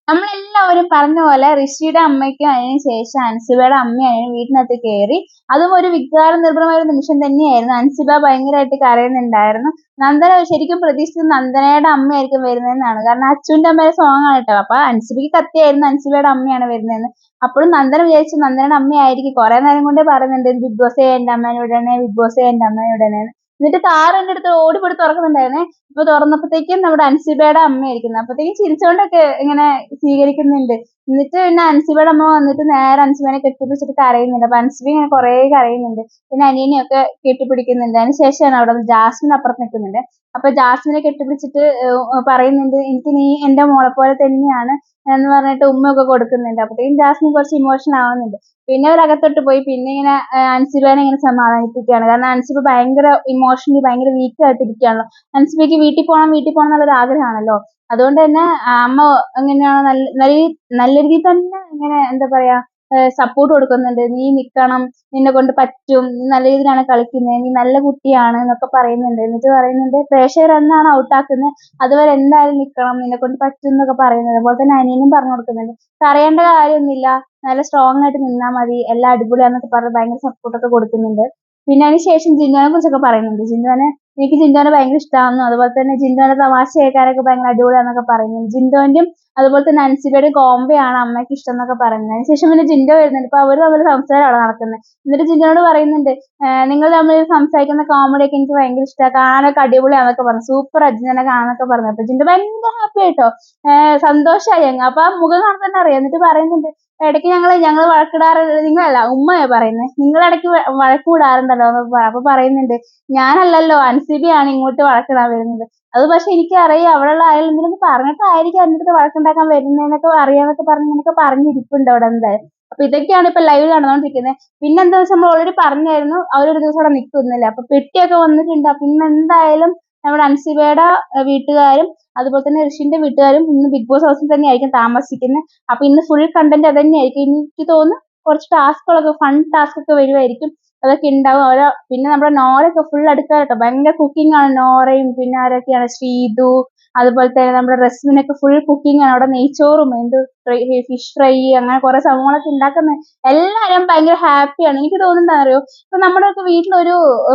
നമ്മളെല്ലാവരും പറഞ്ഞ പോലെ ഋഷിയുടെ അമ്മയ്ക്കും അതിന് ശേഷം അൻസിബയുടെ അമ്മയും വീട്ടിനകത്ത് കയറി. അതും ഒരു വികാര നിർഭരമായ ഒരു നിമിഷം തന്നെയായിരുന്നു. അൻസിബ ഭയങ്കരമായിട്ട് കരയുന്നുണ്ടായിരുന്നു. നന്ദന ശരിക്കും പ്രതീക്ഷിച്ചത് നന്ദനയുടെ അമ്മയായിരിക്കും വരുന്നതെന്നാണ്. കാരണം അച്ചുവിന്റെ അമ്മയുടെ സോങ് ആണ് കേട്ടോ. അപ്പൊ അൻസിബയ്ക്ക് കത്തിയായിരുന്നു അൻസിബയുടെ അമ്മയാണ് വരുന്നതെന്ന്. അപ്പോഴും നന്ദന വിചാരിച്ചു നന്ദനയുടെ അമ്മയായിരിക്കും. കുറെ നേരം കൊണ്ടേ പറയുന്നുണ്ട് ബിഗ് ബോസേ എന്റെ അമ്മേനെ വിടണേ, ബിഗ് ബോസേ എന്റെ അമ്മേനെ വിടണേ. എന്നിട്ട് കാറ് എന്റെ അടുത്ത് ഓടിപ്പോയി തുറക്കുന്നുണ്ടായിരുന്നേ. അപ്പൊ തുറന്നപ്പോഴത്തേക്കും നമ്മുടെ അൻസിബയുടെ അമ്മയായിരിക്കുന്നത്. അപ്പത്തേക്കും ചിരിച്ചോണ്ടൊക്കെ ഇങ്ങനെ സ്വീകരിക്കുന്നുണ്ട്. എന്നിട്ട് പിന്നെ അൻസിബയുടെ അമ്മ വന്നിട്ട് നേരെ അൻസിബനെ കെട്ടിപ്പിടിച്ചിട്ട് കരയുന്നുണ്ട്. അപ്പൊ അൻസിബ ഇങ്ങനെ കുറേ കരയുന്നുണ്ട്. പിന്നെ അനിയനെയൊക്കെ കെട്ടിപ്പിടിക്കുന്നുണ്ട്. അതിന് ശേഷമാണ് അവിടെ ജാസ്മിൻ അപ്പുറത്ത് നിൽക്കുന്നുണ്ട്. അപ്പൊ ജാസ്മിനെ കെട്ടിപ്പിടിച്ചിട്ട് പറയുന്നുണ്ട് എനിക്ക് നീ എന്റെ മോളെ പോലെ തന്നെയാണ് എന്ന് പറഞ്ഞിട്ട് ഉമ്മയൊക്കെ കൊടുക്കുന്നുണ്ട്. അപ്പത്തേക്കും ജാസ്മിൻ കുറച്ച് ഇമോഷണൽ ആവുന്നുണ്ട്. പിന്നെ അവരകത്തോട്ട് പോയി പിന്നെ ഇങ്ങനെ അൻസിബേനെ ഇങ്ങനെ സമാധാനിപ്പിക്കുകയാണ്. കാരണം അൻസിബ ഭയങ്കര ഇമോഷണലി ഭയങ്കര വീക്ക് ആയിട്ടിരിക്കുകയാണല്ലോ. അൻസിബയ്ക്ക് വീട്ടിൽ പോകണം എന്നുള്ളൊരു ആഗ്രഹമാണല്ലോ. അതുകൊണ്ട് തന്നെ അമ്മ എങ്ങനെയാണ് നല്ല രീതിയിൽ തന്നെ ഇങ്ങനെ എന്താ പറയാ സപ്പോർട്ട് കൊടുക്കുന്നുണ്ട്. നീ നിക്കണം, നിന്നെ കൊണ്ട് പറ്റും, നീ നല്ല രീതിയിലാണ് കളിക്കുന്നത്, നീ നല്ല കുട്ടിയാണ് എന്നൊക്കെ പറയുന്നുണ്ട്. എന്നിട്ട് പറയുന്നുണ്ട് പ്രേക്ഷകർ എന്നാണ് ഔട്ടാക്കുന്നത് അതുവരെ എന്തായാലും നിക്കണം, നിന്നെ കൊണ്ട് പറ്റും എന്നൊക്കെ പറയുന്നത്. അതുപോലെ തന്നെ അനിയനും പറഞ്ഞു കൊടുക്കുന്നുണ്ട് കരയേണ്ട കാര്യമൊന്നുമില്ല, നല്ല സ്ട്രോങ് ആയിട്ട് നിന്നാൽ മതി, എല്ലാം അടിപൊളിയാന്നൊക്കെ പറഞ്ഞ് ഭയങ്കര സപ്പോർട്ടൊക്കെ കൊടുക്കുന്നുണ്ട്. പിന്നെ അതിന് ശേഷം ജിൻഡോനെ കുറിച്ചൊക്കെ പറയുന്നുണ്ട്. എനിക്ക് ജിൻഡോനെ ഭയങ്കര ഇഷ്ടമാണെന്നും അതുപോലെ തന്നെ ജിൻഡോന്റെ തമാശ കേൾക്കാനൊക്കെ ഭയങ്കര അടിപൊളിയാന്നൊക്കെ പറയുന്നുണ്ട്. ജിൻഡോന്റെയും അതുപോലെ തന്നെ അൻസിബയുടെയും കോംബോയാണ് അമ്മയ്ക്ക് ഇഷ്ടം എന്നൊക്കെ പറയുന്നത്. അതിന് ശേഷം പിന്നെ ജിൻഡോ വരുന്നുണ്ട്. അപ്പൊ അവര് തമ്മിൽ സംസാരമാണ് നടക്കുന്നത്. എന്നിട്ട് ജിൻഡോനോട് പറയുന്നുണ്ട് നിങ്ങൾ തമ്മിൽ സംസാരിക്കുന്ന കോമഡി ഒക്കെ എനിക്ക് ഭയങ്കര ഇഷ്ടമാണ്, കാണാനൊക്കെ അടിപൊളിയാന്നൊക്കെ പറഞ്ഞു, സൂപ്പർ അജിനെ കാണാനൊക്കെ പറഞ്ഞു. അപ്പൊ ജിൻഡോ ഭയങ്കര ഹാപ്പി ആയിട്ടോ, സന്തോഷമായി അങ്ങ്. അപ്പൊ ആ മുഖം കാണാൻ തന്നെ അറിയാം. എന്നിട്ട് പറയുന്നുണ്ട് ഇടയ്ക്ക് ഞങ്ങൾ വഴക്കിടാറുണ്ട്, നിങ്ങളല്ല ഉമ്മയാ പറയുന്നത്, നിങ്ങളിടയ്ക്ക് വഴക്ക് കൂടാറുണ്ടല്ലോ എന്നൊക്കെ പറയാം. അപ്പൊ പറയുന്നുണ്ട് ഞാനല്ലല്ലോ അൻസിബയാണ് ഇങ്ങോട്ട് വഴക്കിടാൻ വരുന്നത്. അത് പക്ഷെ എനിക്കറിയാം അവിടെയുള്ള അയാൾ എന്തിനൊക്കെ പറഞ്ഞിട്ടായിരിക്കും എൻ്റെ അടുത്ത് വഴക്കുണ്ടാക്കാൻ വരുന്നതെന്നൊക്കെ അറിയാന്നൊക്കെ പറഞ്ഞ് ഇങ്ങനെയൊക്കെ പറഞ്ഞിരിപ്പുണ്ട് അവിടെ എന്തായാലും. അപ്പൊ ഇതൊക്കെയാണ് ഇപ്പൊ ലൈവ് നടന്നുകൊണ്ടിരിക്കുന്നത്. പിന്നെ എന്താ വെച്ചാൽ നമ്മൾ ഓൾറെഡി പറഞ്ഞായിരുന്നു അവരൊരു ദിവസം അവിടെ നിൽക്കുന്നില്ല. അപ്പൊ പെട്ടിയൊക്കെ വന്നിട്ടുണ്ട്. അപ്പൊ ഇന്ന് എന്തായാലും നമ്മുടെ അൻസിബയുടെ വീട്ടുകാരും അതുപോലെ തന്നെ ഋഷിന്റെ വീട്ടുകാരും ഇന്ന് ബിഗ് ബോസ് ഹൗസിൽ തന്നെ ആയിരിക്കും താമസിക്കുന്നത്. അപ്പൊ ഇന്ന് ഫുൾ കണ്ടന്റ് അത് തന്നെയായിരിക്കും. എനിക്ക് തോന്നുന്നു കുറച്ച് ടാസ്കുകളൊക്കെ ഫൺ ടാസ്ക് ഒക്കെ വരുമായിരിക്കും, അതൊക്കെ ഉണ്ടാവും. പിന്നെ നമ്മുടെ നോറയൊക്കെ ഫുൾ അടുക്കള കേട്ടോ, ഭയങ്കര കുക്കിംഗ് ആണ് നോറയും. പിന്നെ ആരൊക്കെയാണ് ശ്രീതു, അതുപോലെ തന്നെ നമ്മുടെ റസ്മിനൊക്കെ ഫുൾ കുക്കിംഗ് ആണ്. അവിടെ നെയ്ച്ചോറും ഫിഷ് ഫ്രൈ അങ്ങനെ കുറെ സംഭവങ്ങളൊക്കെ ഉണ്ടാക്കുന്നത്. എല്ലാവരും ഭയങ്കര ഹാപ്പിയാണ്. എനിക്ക് തോന്നുന്നത് അറിയോ, ഇപ്പൊ നമ്മുടെയൊക്കെ വീട്ടിലൊരു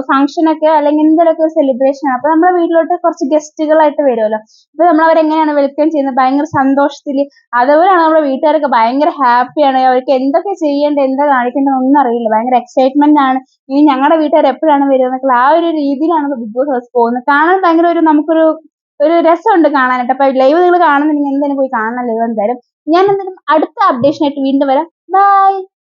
ഫംഗ്ഷനൊക്കെ അല്ലെങ്കിൽ എന്തെങ്കിലുമൊക്കെ ഒരു സെലിബ്രേഷൻ ആണ്, അപ്പൊ നമ്മുടെ വീട്ടിലോട്ട് കുറച്ച് ഗസ്റ്റുകളായിട്ട് വരുമല്ലോ. അപ്പൊ നമ്മൾ അവരെങ്ങനെയാണ് വെൽക്കം ചെയ്യുന്നത്, ഭയങ്കര സന്തോഷത്തില്. അതുപോലെയാണ് നമ്മുടെ വീട്ടുകാരൊക്കെ ഭയങ്കര ഹാപ്പിയാണ്. അവർക്ക് എന്തൊക്കെ ചെയ്യേണ്ടത് എന്താ കാണിക്കേണ്ടത് ഒന്നും അറിയില്ല, ഭയങ്കര എക്സൈറ്റ്മെന്റ് ആണ്. ഇനി ഞങ്ങളുടെ വീട്ടുകാർ എപ്പോഴാണ് വരുന്നത് ആ ഒരു രീതിയിലാണ് ബിഗ് ബോസ് ഹൗസ് പോകുന്നത്. കാണാൻ ഭയങ്കര ഒരു രസമുണ്ട് കാണാനായിട്ട്. അപ്പൊ ലൈവ് നിങ്ങൾ കാണുന്നുണ്ടെങ്കിൽ എന്തായാലും പോയി കാണണം ലൈവ് എന്തായാലും. ഞാൻ എന്തായാലും അടുത്ത അപ്ഡേഷൻ ആയിട്ട് വീണ്ടും വരാം. ബൈ.